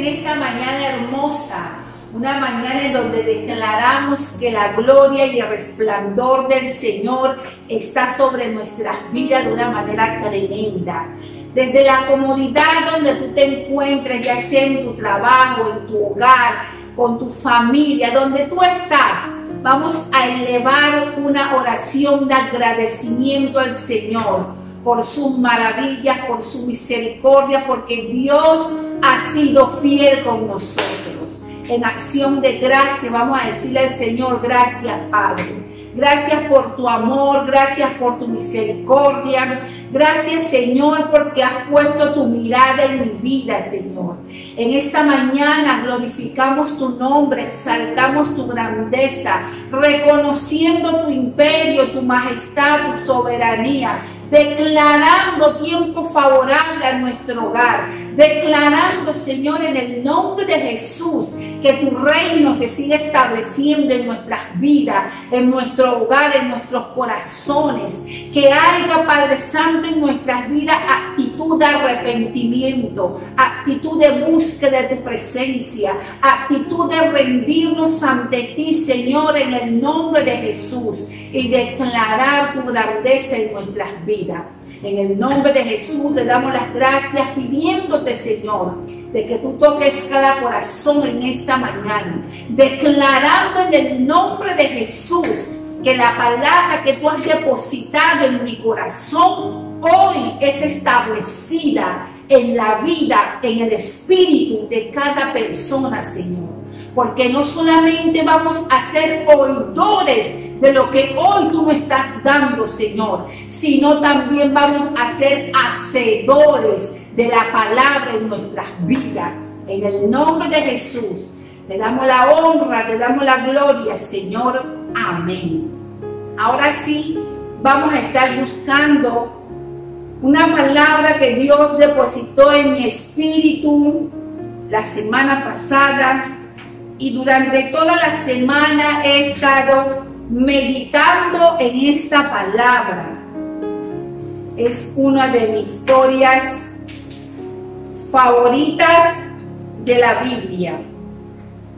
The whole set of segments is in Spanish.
esta mañana hermosa, una mañana en donde declaramos que la gloria y el resplandor del Señor está sobre nuestras vidas de una manera tremenda. Desde la comodidad donde tú te encuentres, ya sea en tu trabajo, en tu hogar, con tu familia, donde tú estás, vamos a elevar una oración de agradecimiento al Señor por sus maravillas, por su misericordia, porque Dios ha sido fiel con nosotros. En acción de gracia vamos a decirle al Señor: gracias, Padre. Gracias por tu amor, gracias por tu misericordia. Gracias, Señor, porque has puesto tu mirada en mi vida, Señor. En esta mañana glorificamos tu nombre, exaltamos tu grandeza, reconociendo tu imperio, tu majestad, tu soberanía, declarando tiempo favorable a nuestro hogar, declarando, Señor, en el nombre de Jesús, que tu reino se siga estableciendo en nuestras vidas, en nuestro hogar, en nuestros corazones, que haya, Padre Santo, en nuestras vidas actitud de arrepentimiento, actitud de búsqueda de tu presencia, actitud de rendirnos ante ti, Señor, en el nombre de Jesús, y declarar tu grandeza en nuestras vidas. En el nombre de Jesús te damos las gracias, pidiéndote, Señor, de que tú toques cada corazón en esta mañana, declarando en el nombre de Jesús que la palabra que tú has depositado en mi corazón hoy es establecida en la vida, en el espíritu de cada persona, Señor. Porque no solamente vamos a ser oidores de lo que hoy tú nos estás dando, Señor, sino también vamos a ser hacedores de la palabra en nuestras vidas. En el nombre de Jesús, te damos la honra, te damos la gloria, Señor. Amén. Ahora sí, vamos a estar buscando una palabra que Dios depositó en mi espíritu la semana pasada, y durante toda la semana he estado meditando en esta palabra. Es una de mis historias favoritas de la Biblia.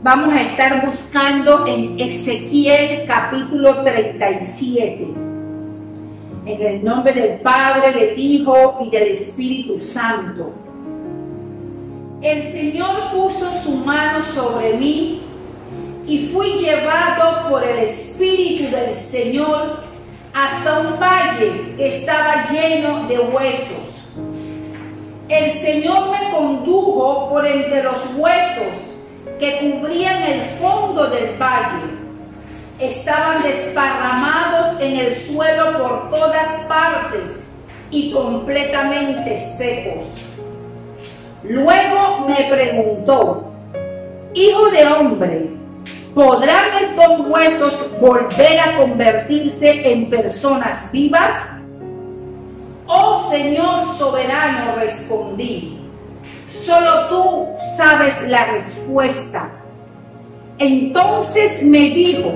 Vamos a estar buscando en Ezequiel capítulo 37. En el nombre del Padre, del Hijo y del Espíritu Santo. El Señor puso su mano sobre mí y fui llevado por el Espíritu del Señor hasta un valle que estaba lleno de huesos. El Señor me condujo por entre los huesos que cubrían el fondo del valle. Estaban desparramados en el suelo por todas partes y completamente secos. Luego me preguntó: Hijo de hombre, ¿podrán estos huesos volver a convertirse en personas vivas? Oh Señor soberano, respondí, solo tú sabes la respuesta. Entonces me dijo: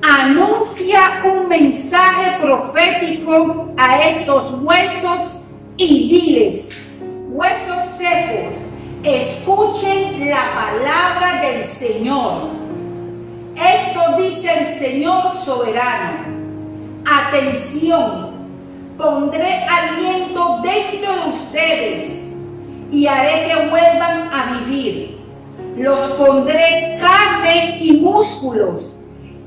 anuncia un mensaje profético a estos huesos y diles: huesos secos, escuchen la palabra del Señor. Esto dice el Señor soberano. Atención, pondré aliento dentro de ustedes y haré que vuelvan a vivir. Los pondré carne y músculos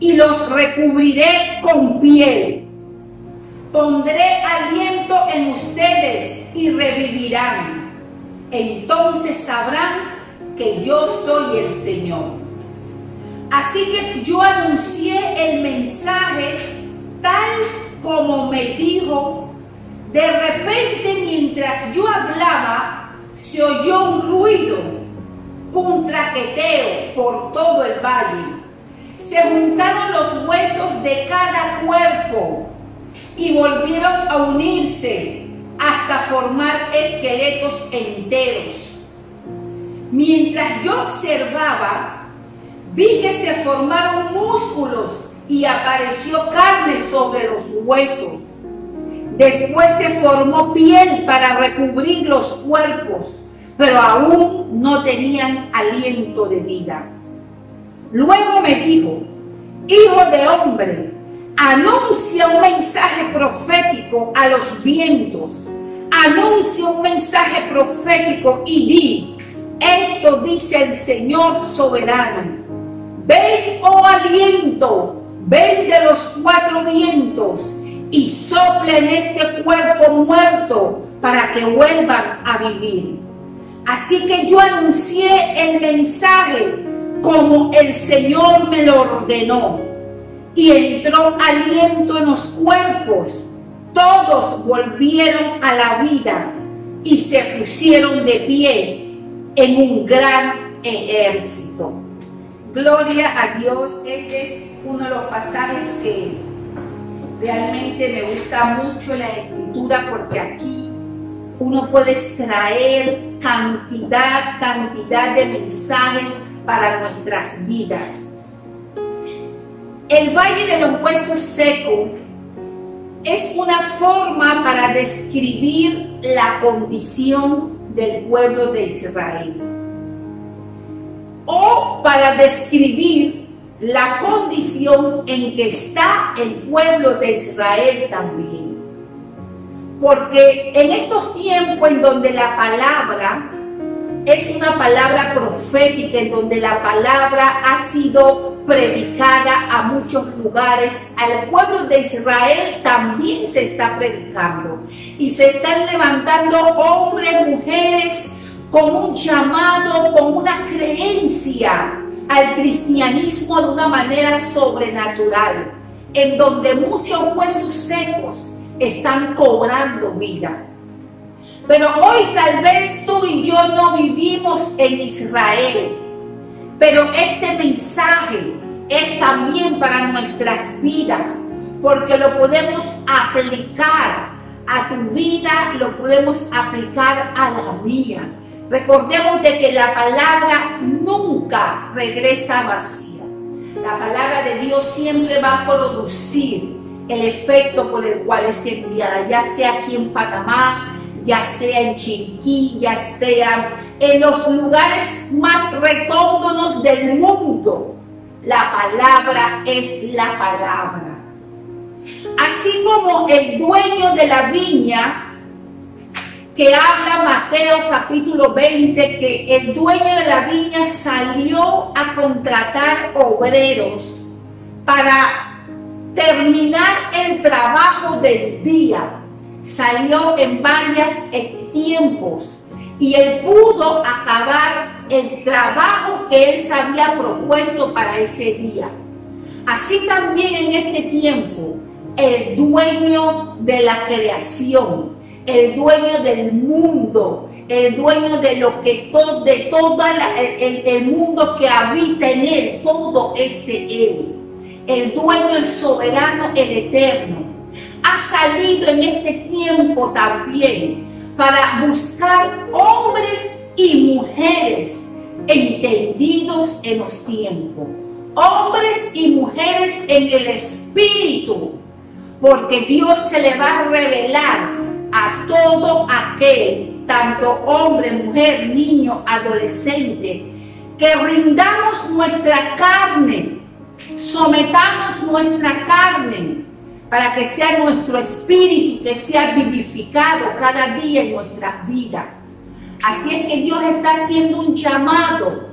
y los recubriré con piel. Pondré aliento en ustedes y revivirán. Entonces sabrán que yo soy el Señor. Así que yo anuncié el mensaje tal como me dijo. De repente, mientras yo hablaba, se oyó un ruido, un traqueteo por todo el valle. Se juntaron los huesos de cada cuerpo y volvieron a unirse hasta formar esqueletos enteros. Mientras yo observaba, vi que se formaron músculos y apareció carne sobre los huesos. Después se formó piel para recubrir los cuerpos, pero aún no tenían aliento de vida. Luego me dijo: hijo de hombre, anuncia un mensaje profético a los vientos, anuncia un mensaje profético y di: esto dice el Señor soberano. Ven, oh aliento, ven de los cuatro vientos y sopla en este cuerpo muerto para que vuelvan a vivir. Así que yo anuncié el mensaje como el Señor me lo ordenó, y entró aliento en los cuerpos. Todos volvieron a la vida y se pusieron de pie en un gran ejército. Gloria a Dios. Este es uno de los pasajes que realmente me gusta mucho en la Escritura, porque aquí uno puede extraer cantidad de mensajes para nuestras vidas. El Valle de los Huesos Secos es una forma para describir la condición del pueblo de Israel, o para describir la condición en que está el pueblo de Israel también. Porque en estos tiempos en donde la palabra es una palabra profética, en donde la palabra ha sido predicada a muchos lugares, al pueblo de Israel también se está predicando, y se están levantando hombres, mujeres con un llamado, con una creencia al cristianismo de una manera sobrenatural, en donde muchos huesos secos están cobrando vida. Pero hoy tal vez tú y yo no vivimos en Israel, pero este mensaje es también para nuestras vidas, porque lo podemos aplicar a tu vida, lo podemos aplicar a la mía. Recordemos de que la palabra nunca regresa vacía. La palabra de Dios siempre va a producir el efecto por el cual es enviada, ya sea aquí en Panamá, ya sea en Chiriquí, ya sea en los lugares más recóndonos del mundo. La palabra es la palabra. Así como el dueño de la viña, que habla Mateo capítulo 20, que el dueño de la viña salió a contratar obreros para terminar el trabajo del día. Salió en varios tiempos y él pudo acabar el trabajo que él se había propuesto para ese día. Así también en este tiempo, el dueño de la creación, el dueño del mundo, el dueño de lo que todo, de todo el mundo que habita en él, todo es de él. El dueño, el soberano, el eterno, ha salido en este tiempo también para buscar hombres y mujeres entendidos en los tiempos, hombres y mujeres en el espíritu, porque Dios se le va a revelar a todo aquel, tanto hombre, mujer, niño, adolescente, que rindamos nuestra carne, sometamos nuestra carne, para que sea nuestro espíritu que sea vivificado cada día en nuestras vidas. Así es que Dios está haciendo un llamado,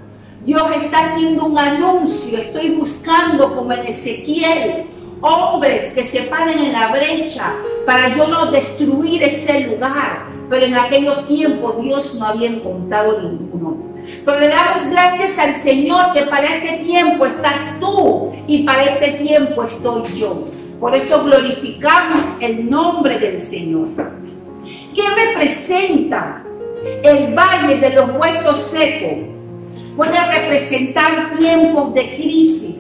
Dios está haciendo un anuncio. Estoy buscando, como en Ezequiel, hombres que se paren en la brecha para yo no destruir ese lugar. Pero en aquellos tiempos Dios no había encontrado ninguno. Pero le damos gracias al Señor que para este tiempo estás tú y para este tiempo estoy yo. Por eso glorificamos el nombre del Señor. ¿Qué representa el valle de los huesos secos? Puede representar tiempos de crisis,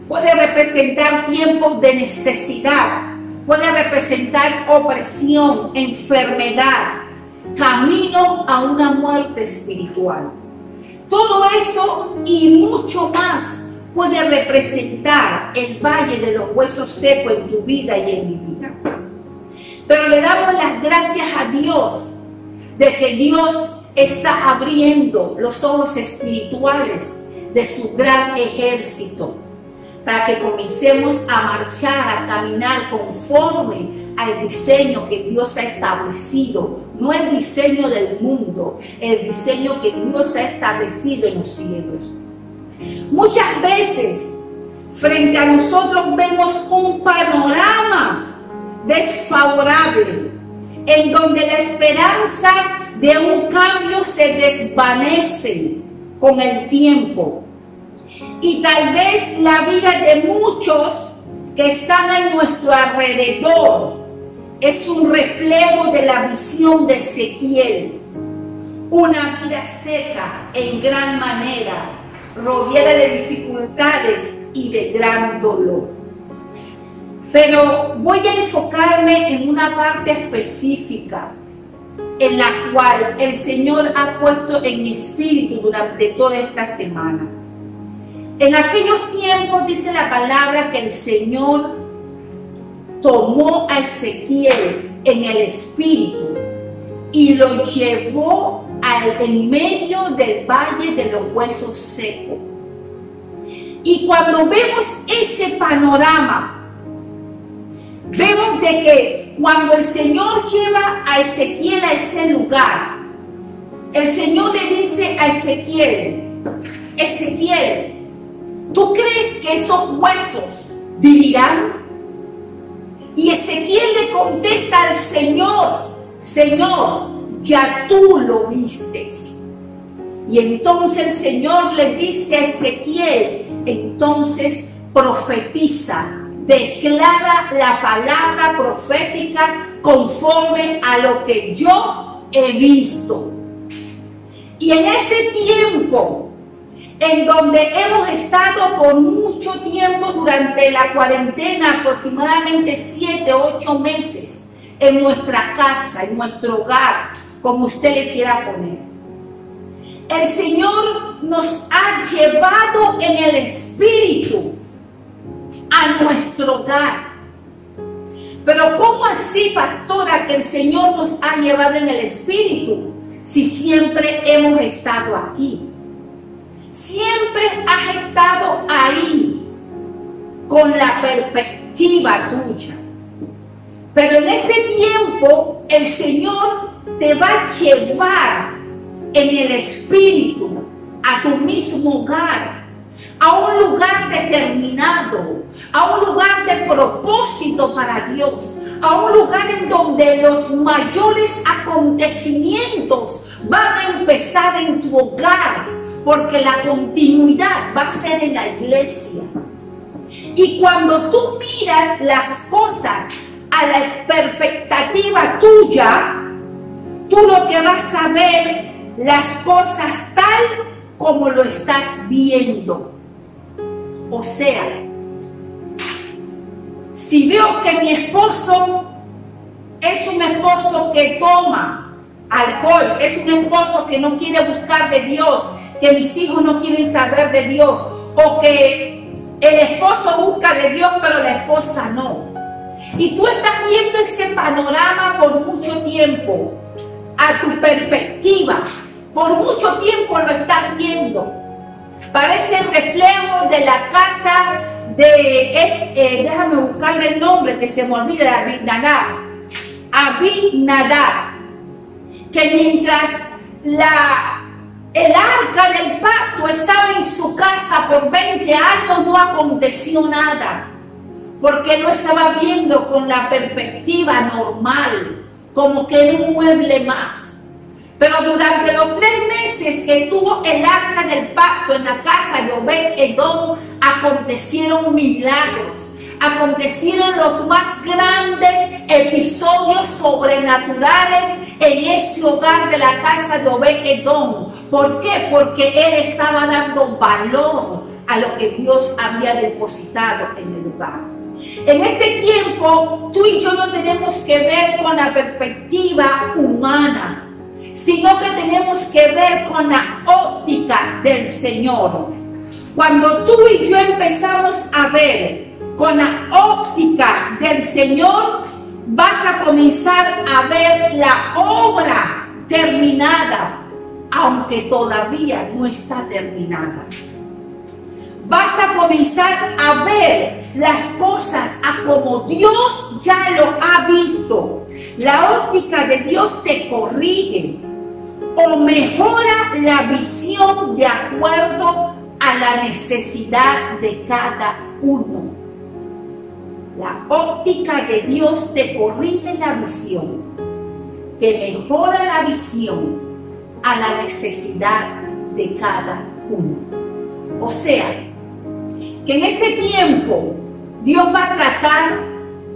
puede representar tiempos de necesidad, puede representar opresión, enfermedad, camino a una muerte espiritual. Todo eso y mucho más puede representar el valle de los huesos secos en tu vida y en mi vida. Pero le damos las gracias a Dios de que Dios está abriendo los ojos espirituales de su gran ejército para que comencemos a marchar, a caminar conforme al diseño que Dios ha establecido, no el diseño del mundo, el diseño que Dios ha establecido en los cielos. Muchas veces frente a nosotros vemos un panorama desfavorable en donde la esperanza de un cambio se desvanece con el tiempo. Y tal vez la vida de muchos que están a nuestro alrededor es un reflejo de la visión de Ezequiel. Una vida seca en gran manera, rodeada de dificultades y de gran dolor. Pero voy a enfocarme en una parte específica en la cual el Señor ha puesto en mi espíritu durante toda esta semana. En aquellos tiempos dice la palabra que el Señor tomó a Ezequiel en el espíritu y lo llevó en medio del valle de los huesos secos. Y cuando vemos ese panorama, vemos de que cuando el Señor lleva a Ezequiel a ese lugar, el Señor le dice a Ezequiel, Ezequiel, ¿tú crees que esos huesos vivirán? Y Ezequiel le contesta al Señor, Señor, ya tú lo vistes. Y entonces el Señor le dice a Ezequiel, entonces profetiza, declara la palabra profética conforme a lo que yo he visto. Y en este tiempo, en donde hemos estado por mucho tiempo durante la cuarentena, aproximadamente 7 u 8 meses, en nuestra casa, en nuestro hogar, como usted le quiera poner, el Señor nos ha llevado en el Espíritu a nuestro hogar. Pero ¿cómo así, pastora, que el Señor nos ha llevado en el Espíritu si siempre hemos estado aquí? Siempre has estado ahí con la perspectiva tuya. Pero en este tiempo el Señor te va a llevar en el Espíritu a tu mismo hogar, a un lugar determinado, a un lugar de propósito para Dios, a un lugar en donde los mayores acontecimientos van a empezar en tu hogar, porque la continuidad va a ser en la iglesia. Y cuando tú miras las cosas a la expectativa tuya, tú lo que vas a ver las cosas tal como lo estás viendo. O sea, si veo que mi esposo es un esposo que toma alcohol, es un esposo que no quiere buscar de Dios, que mis hijos no quieren saber de Dios, o que el esposo busca de Dios pero la esposa no, y tú estás viendo ese panorama por mucho tiempo, a tu perspectiva, por mucho tiempo lo estás viendo, parece el reflejo de la casa de, déjame buscarle el nombre que se me olvida, Abinadab, que mientras el arca del pacto estaba en su casa por 20 años no aconteció nada, porque no estaba viendo con la perspectiva normal, como que era un mueble más. Pero durante los 3 meses que tuvo el arca del pacto en la casa de Obed-Edom, acontecieron milagros, acontecieron los más grandes episodios sobrenaturales en ese hogar de la casa de Obed-Edom. ¿Por qué? Porque él estaba dando valor a lo que Dios había depositado en el hogar. En este tiempo, tú y yo no tenemos que ver con la perspectiva humana, sino que tenemos que ver con la óptica del Señor. Cuando tú y yo empezamos a ver con la óptica del Señor, vas a comenzar a ver la obra terminada aunque todavía no está terminada. Vas a comenzar a ver las cosas a como Dios ya lo ha visto. La óptica de Dios te corrige o mejora la visión de acuerdo a la necesidad de cada uno. La óptica de Dios te corrige la visión, te mejora la visión a la necesidad de cada uno. O sea, que en este tiempo Dios va a tratar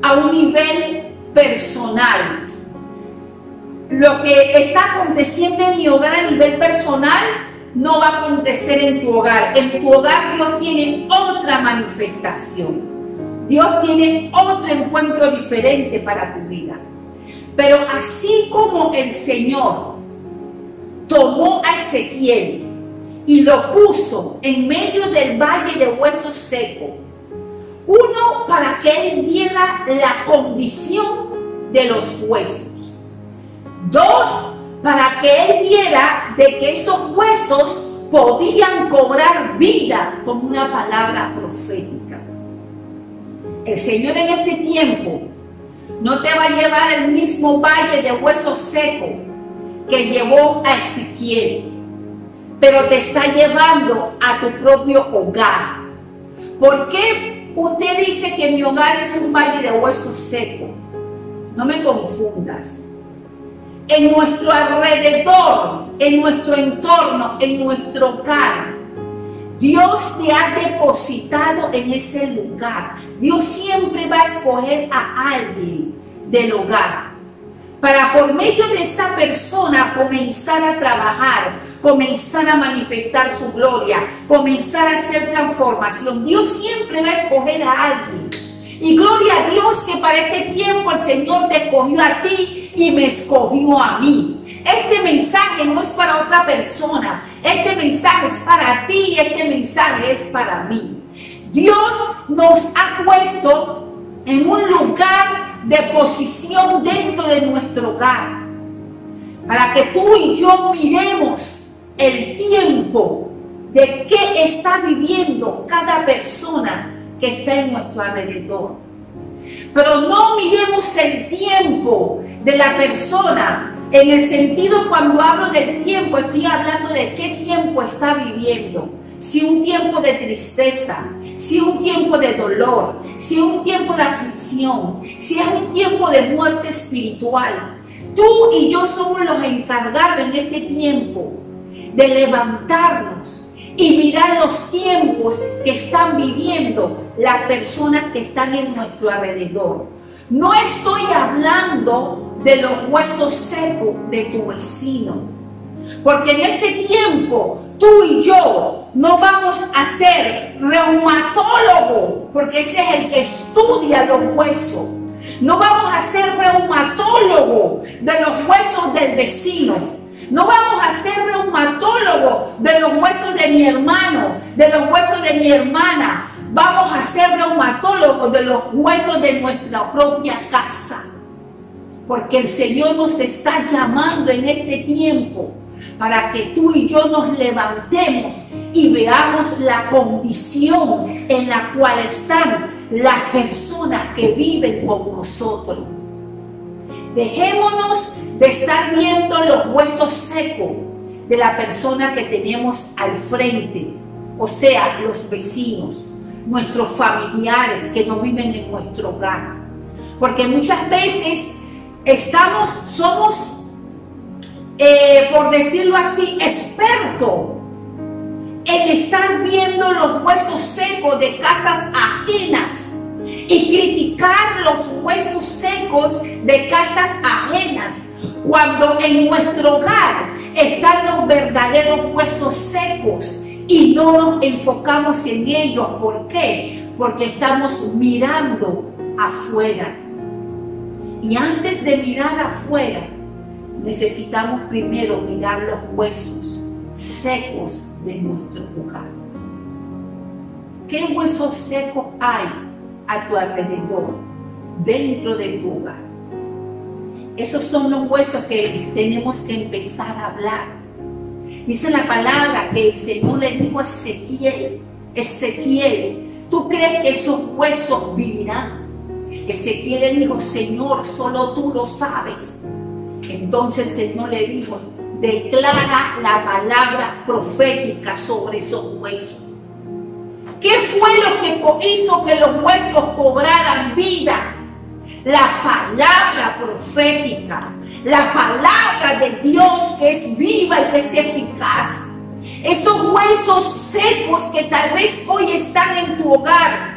a un nivel personal. Lo que está aconteciendo en mi hogar a nivel personal no va a acontecer en tu hogar. En tu hogar Dios tiene otra manifestación. Dios tiene otro encuentro diferente para tu vida. Pero así como el Señor tomó a Ezequiel y lo puso en medio del valle de huesos secos, uno, para que él viera la condición de los huesos. Dos, para que él viera de que esos huesos podían cobrar vida con una palabra profética. El Señor en este tiempo no te va a llevar el mismo valle de huesos secos que llevó a Ezequiel, pero te está llevando a tu propio hogar. ¿Por qué usted dice que mi hogar es un valle de huesos secos? No me confundas. En nuestro alrededor, en nuestro entorno, en nuestro hogar, Dios te ha depositado en ese lugar. Dios siempre va a escoger a alguien del hogar para por medio de esa persona comenzar a trabajar, comenzar a manifestar su gloria, comenzar a hacer transformación. Dios siempre va a escoger a alguien. Y gloria a Dios que para este tiempo el Señor te escogió a ti y me escogió a mí. Este mensaje no es para otra persona. Este mensaje es para ti y este mensaje es para mí. Dios nos ha puesto en un lugar de posición dentro de nuestro hogar para que tú y yo miremos el tiempo de qué está viviendo cada persona que está en nuestro alrededor. Pero no miremos el tiempo de la persona en el sentido, cuando hablo del tiempo, estoy hablando de qué tiempo está viviendo. Si un tiempo de tristeza, si un tiempo de dolor, si un tiempo de aflicción, si es un tiempo de muerte espiritual. Tú y yo somos los encargados en este tiempo de levantarnos y mirar los tiempos que están viviendo las personas que están en nuestro alrededor. No estoy hablando de los huesos secos de tu vecino, porque en este tiempo tú y yo no vamos a ser reumatólogos, porque ese es el que estudia los huesos. No vamos a ser reumatólogos de los huesos del vecino. No vamos a ser reumatólogos de los huesos de mi hermano, de los huesos de mi hermana. Vamos a ser reumatólogos de los huesos de nuestra propia casa. Porque el Señor nos está llamando en este tiempo para que tú y yo nos levantemos y veamos la condición en la cual están las personas que viven con nosotros. Dejémonos de estar viendo los huesos secos de la persona que tenemos al frente, o sea, los vecinos, nuestros familiares que no viven en nuestro hogar. Porque muchas veces somos, por decirlo así, expertos en estar viendo los huesos secos de casas ajenas y criticar los huesos secos de casas ajenas, cuando en nuestro hogar están los verdaderos huesos secos y no nos enfocamos en ellos. ¿Por qué? Porque estamos mirando afuera. Y antes de mirar afuera, necesitamos primero mirar los huesos secos de nuestro hogar. ¿Qué huesos secos hay a tu alrededor, dentro de tu hogar? Esos son los huesos que tenemos que empezar a hablar. Dice la palabra que el Señor le dijo a Ezequiel, Ezequiel, ¿tú crees que esos huesos vivirán? Ezequiel le dijo, Señor, solo tú lo sabes. Entonces el Señor le dijo, declara la palabra profética sobre esos huesos. ¿Qué fue lo que hizo que los huesos cobraran vida? La palabra profética, la palabra de Dios que es viva y que es eficaz. Esos huesos secos que tal vez hoy están en tu hogar,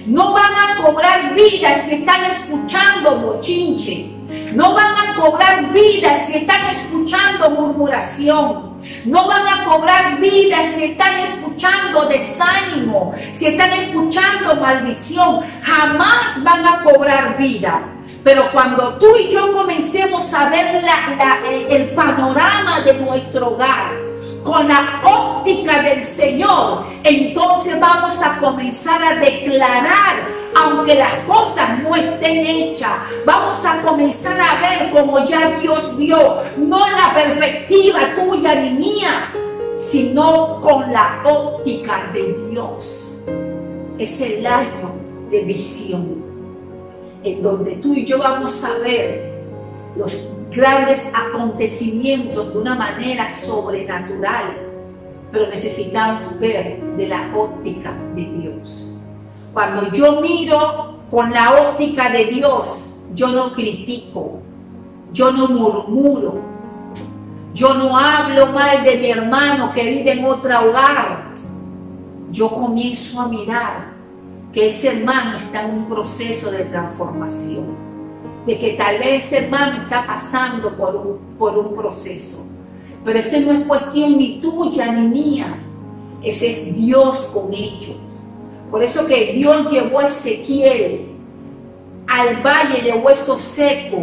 no van a cobrar vida si están escuchando bochinche. No van a cobrar vida si están escuchando murmuración. No van a cobrar vida si están escuchando desánimo, si están escuchando maldición. Jamás van a cobrar vida. Pero cuando tú y yo comencemos a ver el panorama de nuestro hogar con la óptica del Señor, entonces vamos a comenzar a declarar, aunque las cosas no estén hechas, vamos a comenzar a ver como ya Dios vio, no la perspectiva tuya ni mía, sino con la óptica de Dios. Es el año de visión, en donde tú y yo vamos a ver los grandes acontecimientos de una manera sobrenatural, pero necesitamos ver de la óptica de Dios. Cuando yo miro con la óptica de Dios, yo no critico, yo no murmuro, yo no hablo mal de mi hermano que vive en otro hogar. Yo comienzo a mirar que ese hermano está en un proceso de transformación, de que tal vez ese hermano está pasando por un proceso. Pero esa no es cuestión ni tuya ni mía, ese es Dios con ellos. Por eso que Dios llevó a Ezequiel al valle de huesos secos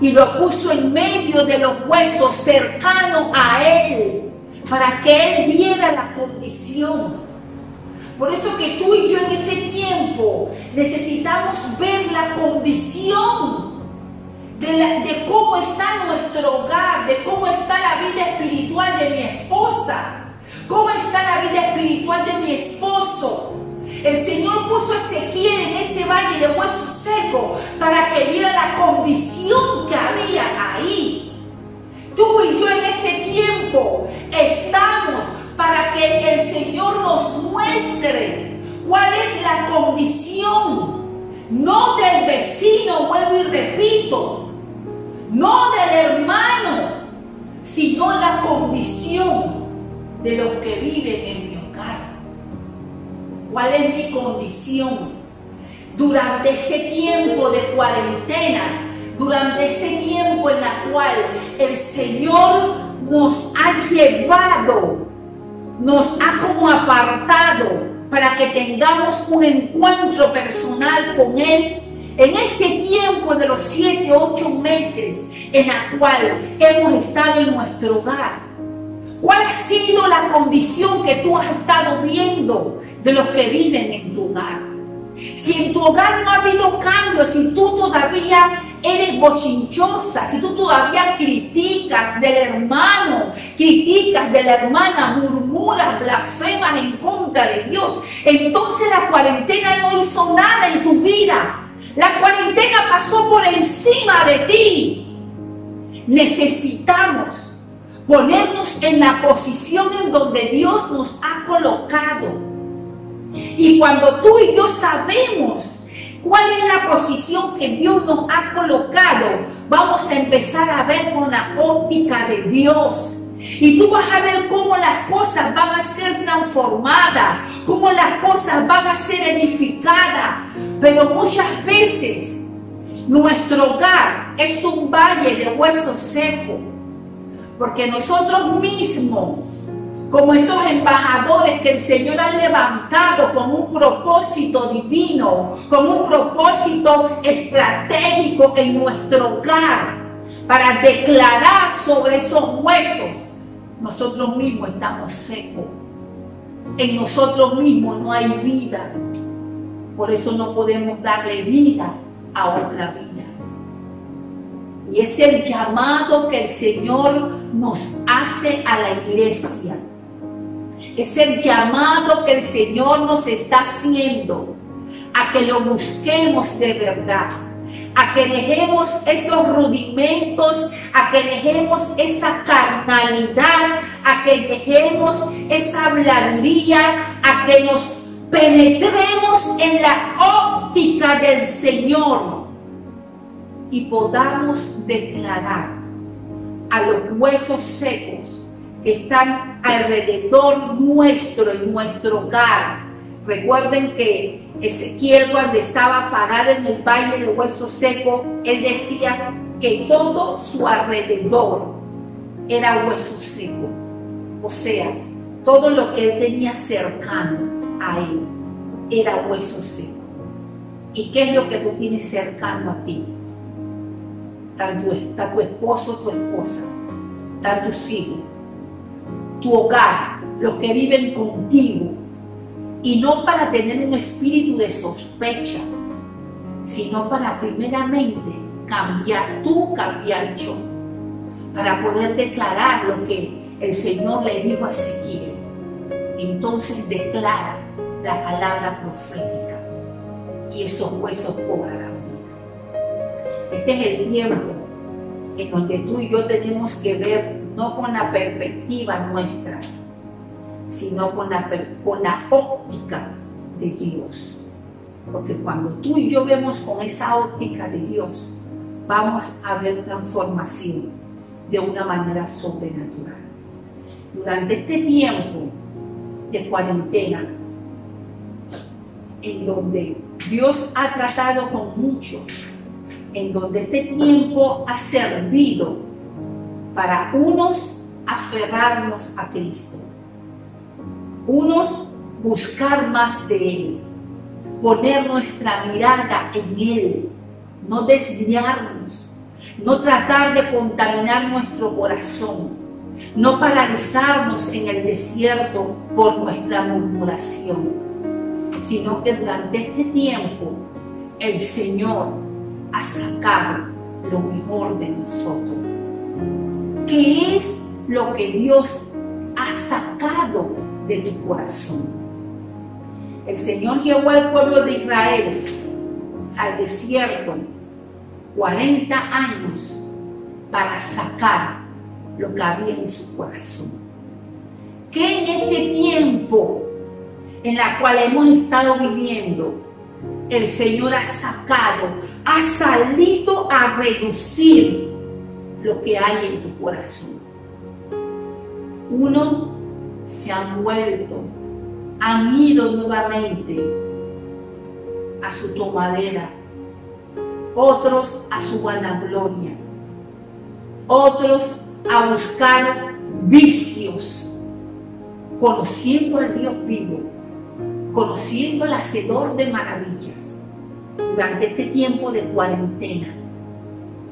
y lo puso en medio de los huesos cercanos a él, para que él viera la condición. Por eso que tú y yo en este tiempo necesitamos ver la condición de cómo está nuestro hogar, de cómo está la vida espiritual de mi esposa, cómo está la vida espiritual de mi esposo. El Señor puso a Ezequiel en ese valle de huesos secos para que viera la condición que había ahí. Tú y yo en este tiempo estamos para que el Señor nos muestre cuál es la condición, no del vecino, vuelvo y repito, no del hermano, sino la condición de los que viven en mi hogar. ¿Cuál es mi condición durante este tiempo de cuarentena, durante este tiempo en la cual el Señor nos ha llevado, nos ha como apartado para que tengamos un encuentro personal con Él en este tiempo de los 7 u 8 meses en la cual hemos estado en nuestro hogar? ¿Cuál ha sido la condición que tú has estado viendo de los que viven en tu hogar? Si en tu hogar no ha habido cambios, si tú todavía eres bochinchosa, si tú todavía criticas del hermano, criticas de la hermana, murmuras, blasfemas en contra de Dios, entonces la cuarentena no hizo nada en tu vida. La cuarentena pasó por encima de ti. Necesitamos ponernos en la posición en donde Dios nos ha colocado. Y cuando tú y yo sabemos cuál es la posición que Dios nos ha colocado, vamos a empezar a ver con la óptica de Dios. Y tú vas a ver cómo las cosas van a ser transformadas, cómo las cosas van a ser edificadas. Pero muchas veces nuestro hogar es un valle de huesos secos, porque nosotros mismos, como esos embajadores que el Señor ha levantado con un propósito divino, con un propósito estratégico en nuestro hogar, para declarar sobre esos huesos, nosotros mismos estamos secos. En nosotros mismos no hay vida. Por eso no podemos darle vida a otra vida. Y es el llamado que el Señor nos hace a la iglesia. Es el llamado que el Señor nos está haciendo a que lo busquemos de verdad, a que dejemos esos rudimentos, a que dejemos esa carnalidad, a que dejemos esa habladuría, a que nos penetremos en la óptica del Señor y podamos declarar a los huesos secos que están alrededor nuestro, en nuestro hogar. Recuerden que Ezequiel, cuando estaba parado en el valle de huesos secos, él decía que todo su alrededor era hueso seco. O sea, todo lo que él tenía cercano a él era hueso seco. ¿Y qué es lo que tú tienes cercano a ti? Está tu esposo, tu esposa, están tus hijos, tu hogar, los que viven contigo. Y no para tener un espíritu de sospecha, sino para primeramente cambiar tú, cambiar yo, para poder declarar lo que el Señor le dijo a Ezequiel. Entonces declara la palabra profética y esos huesos cobrarán vida. Este es el tiempo en donde tú y yo tenemos que ver no con la perspectiva nuestra, sino con la óptica de Dios. Porque cuando tú y yo vemos con esa óptica de Dios, vamos a ver transformación de una manera sobrenatural. Durante este tiempo de cuarentena, en donde Dios ha tratado con muchos, en donde este tiempo ha servido para unos aferrarnos a Cristo, unos buscar más de Él, poner nuestra mirada en Él, no desviarnos, no tratar de contaminar nuestro corazón, no paralizarnos en el desierto por nuestra murmuración, sino que durante este tiempo el Señor ha sacado lo mejor de nosotros. ¿Qué es lo que Dios ha sacado de tu corazón? El Señor llevó al pueblo de Israel al desierto 40 años para sacar lo que había en su corazón. ¿Qué en este tiempo en la cual hemos estado viviendo el Señor ha sacado, ha salido a reducir lo que hay en tu corazón? Uno, se han vuelto, han ido nuevamente a su tomadera, otros a su vanagloria, otros a buscar vicios, conociendo al Dios vivo, conociendo al Hacedor de maravillas, durante este tiempo de cuarentena,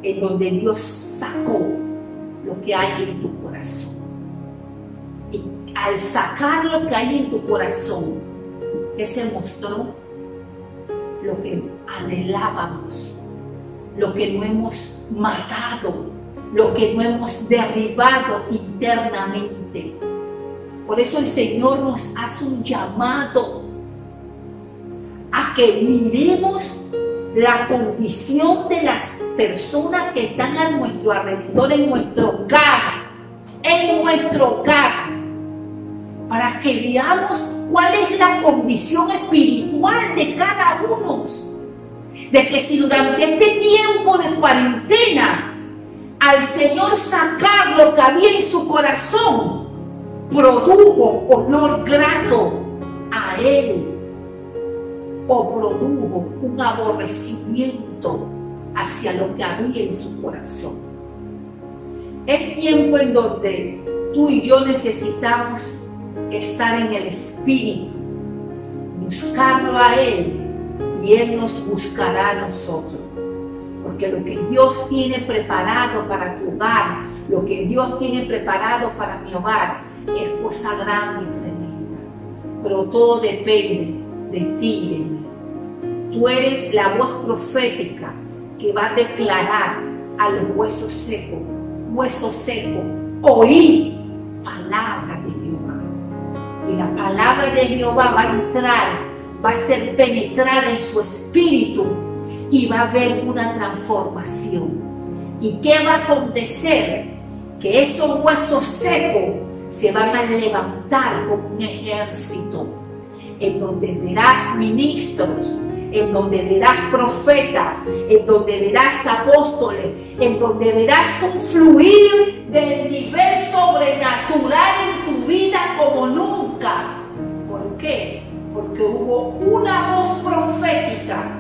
en donde Dios sacó lo que hay en tu corazón. Y al sacar lo que hay en tu corazón, que se mostró lo que anhelábamos, lo que no hemos matado, lo que no hemos derribado internamente. Por eso el Señor nos hace un llamado a que miremos la condición de las personas que están a nuestro alrededor, en nuestro hogar, para que veamos cuál es la condición espiritual de cada uno. De que si durante este tiempo de cuarentena al Señor sacar lo que había en su corazón produjo olor grato a Él, o produjo un aborrecimiento hacia lo que había en su corazón. Es tiempo en donde tú y yo necesitamos estar en el Espíritu, buscarlo a Él, y Él nos buscará a nosotros. Porque lo que Dios tiene preparado para tu hogar, lo que Dios tiene preparado para mi hogar, es cosa grande y tremenda. Pero todo depende de ti y de mí. Tú eres la voz profética que va a declarar a los huesos secos, hueso seco, oíd palabra de Jehová. Y la palabra de Jehová va a entrar, va a ser penetrada en su espíritu y va a haber una transformación. ¿Y qué va a acontecer? Que esos huesos secos se van a levantar como un ejército, en donde verás ministros, en donde verás profetas, en donde verás apóstoles, en donde verás un fluir del nivel sobrenatural en tu vida como nunca. ¿Por qué? Porque hubo una voz profética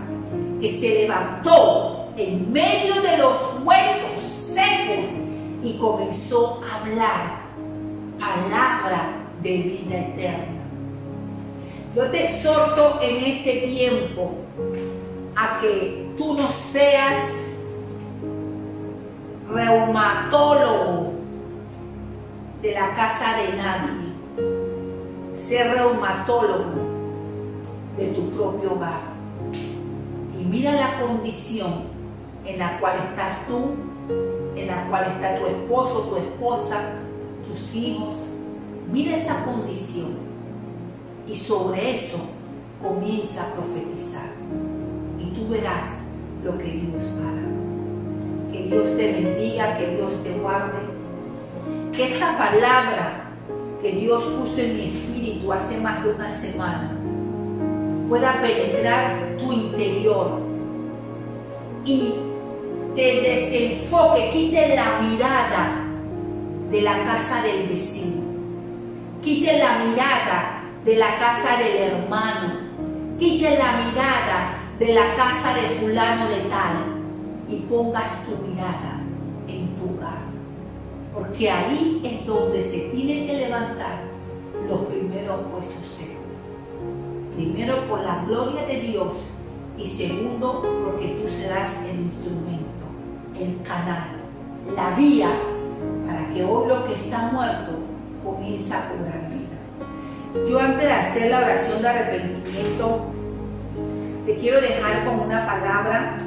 que se levantó en medio de los huesos secos y comenzó a hablar palabra de vida eterna. Yo te exhorto en este tiempo a que tú no seas reumatólogo de la casa de nadie. Sé reumatólogo de tu propio hogar. Y mira la condición en la cual estás tú, en la cual está tu esposo, tu esposa, tus hijos. Mira esa condición. Y sobre eso comienza a profetizar. Y tú verás lo que Dios hará. Que Dios te bendiga, que Dios te guarde. Que esta palabra que Dios puso en mi espíritu hace más de una semana pueda penetrar tu interior y te desenfoque, quite la mirada de la casa del vecino, quite la mirada de la casa del hermano, quite la mirada de la casa de fulano de tal y pongas tu mirada en tu hogar, porque ahí es donde se tienen que levantar los primeros huesos secos. Primero por la gloria de Dios y segundo porque tú serás el instrumento, el canal, la vía para que hoy lo que está muerto comience a cobrar vida. Yo antes de hacer la oración de arrepentimiento te quiero dejar con una palabra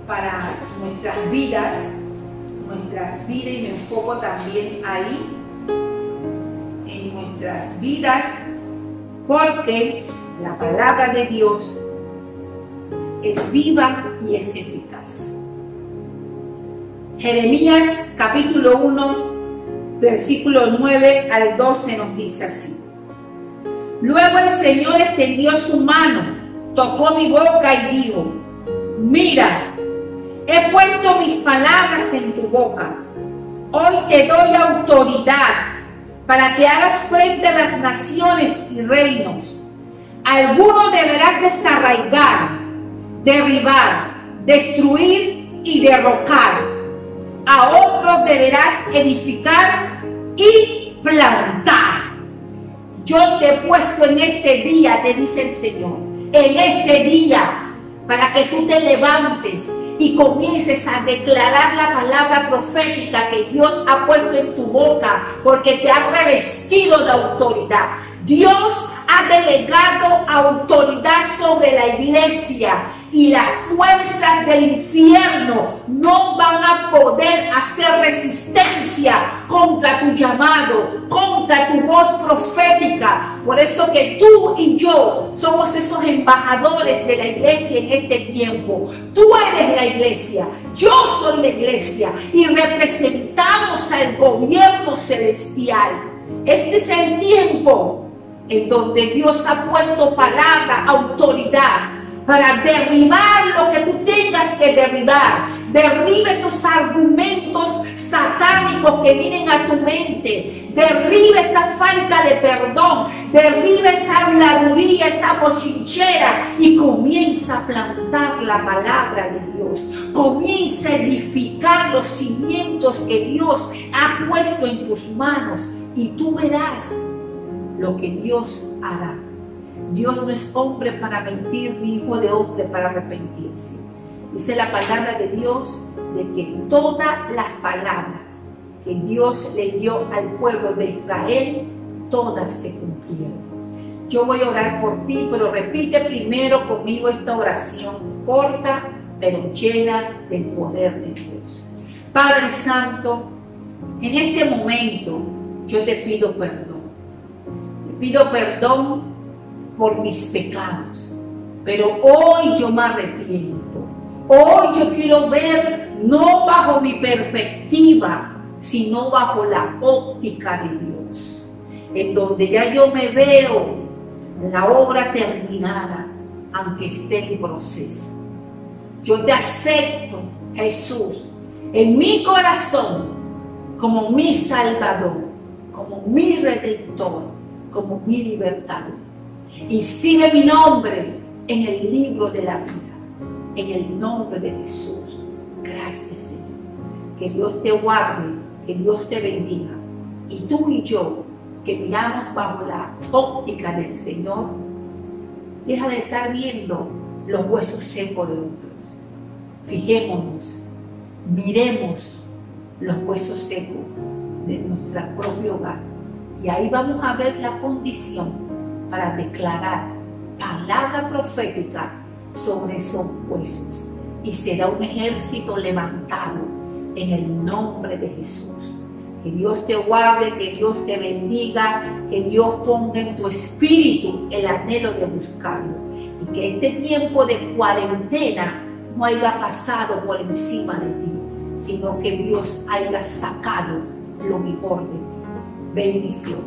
para nuestras vidas y me enfoco también ahí en nuestras vidas, porque la palabra de Dios es viva y es eficaz. Jeremías capítulo 1, versículo 9 al 12 nos dice así: Luego el Señor extendió su mano, tocó mi boca y dijo: Mira, he puesto mis palabras en tu boca. Hoy te doy autoridad para que hagas frente a las naciones y reinos. Algunos deberás desarraigar, derribar, destruir y derrocar. A otros deberás edificar y plantar. Yo te he puesto en este día, te dice el Señor, en este día, para que tú te levantes y comiences a declarar la palabra profética que Dios ha puesto en tu boca, porque te ha revestido de autoridad. Dios ha delegado autoridad sobre la iglesia y las fuerzas del infierno no van a poder hacer resistencia contra tu llamado, contra tu voz profética. Por eso que tú y yo somos esos embajadores de la iglesia en este tiempo. Tú eres la iglesia, yo soy la iglesia y representamos al gobierno celestial. Este es el tiempo en donde Dios ha puesto palabra, autoridad, para derribar lo que tú tengas que derribar. Derriba esos argumentos satánicos que vienen a tu mente. Derriba esa falta de perdón. Derriba esa habladuría, esa bochinchera y comienza a plantar la palabra de Dios. Comienza a edificar los cimientos que Dios ha puesto en tus manos y tú verás lo que Dios hará. Dios no es hombre para mentir, ni hijo de hombre para arrepentirse. Dice la palabra de Dios de que todas las palabras que Dios le dio al pueblo de Israel, todas se cumplieron. Yo voy a orar por ti, pero repite primero conmigo esta oración corta, pero llena del poder de Dios. Padre Santo, en este momento yo te pido perdón. Te pido perdón por mis pecados, pero hoy yo me arrepiento. Hoy yo quiero ver no bajo mi perspectiva, sino bajo la óptica de Dios, en donde ya yo me veo la obra terminada, aunque esté en proceso. Yo te acepto, Jesús, en mi corazón como mi Salvador, como mi Redentor, como mi libertador. Inscribe mi nombre en el libro de la vida, en el nombre de Jesús. Gracias, Señor. Que Dios te guarde, que Dios te bendiga. Y tú y yo, que miramos bajo la óptica del Señor, deja de estar viendo los huesos secos de otros. Fijémonos, miremos los huesos secos de nuestro propio hogar. Y ahí vamos a ver la condición para declarar palabra profética sobre esos huesos. Y será un ejército levantado en el nombre de Jesús. Que Dios te guarde, que Dios te bendiga, que Dios ponga en tu espíritu el anhelo de buscarlo. Y que este tiempo de cuarentena no haya pasado por encima de ti, sino que Dios haya sacado lo mejor de ti. Bendiciones.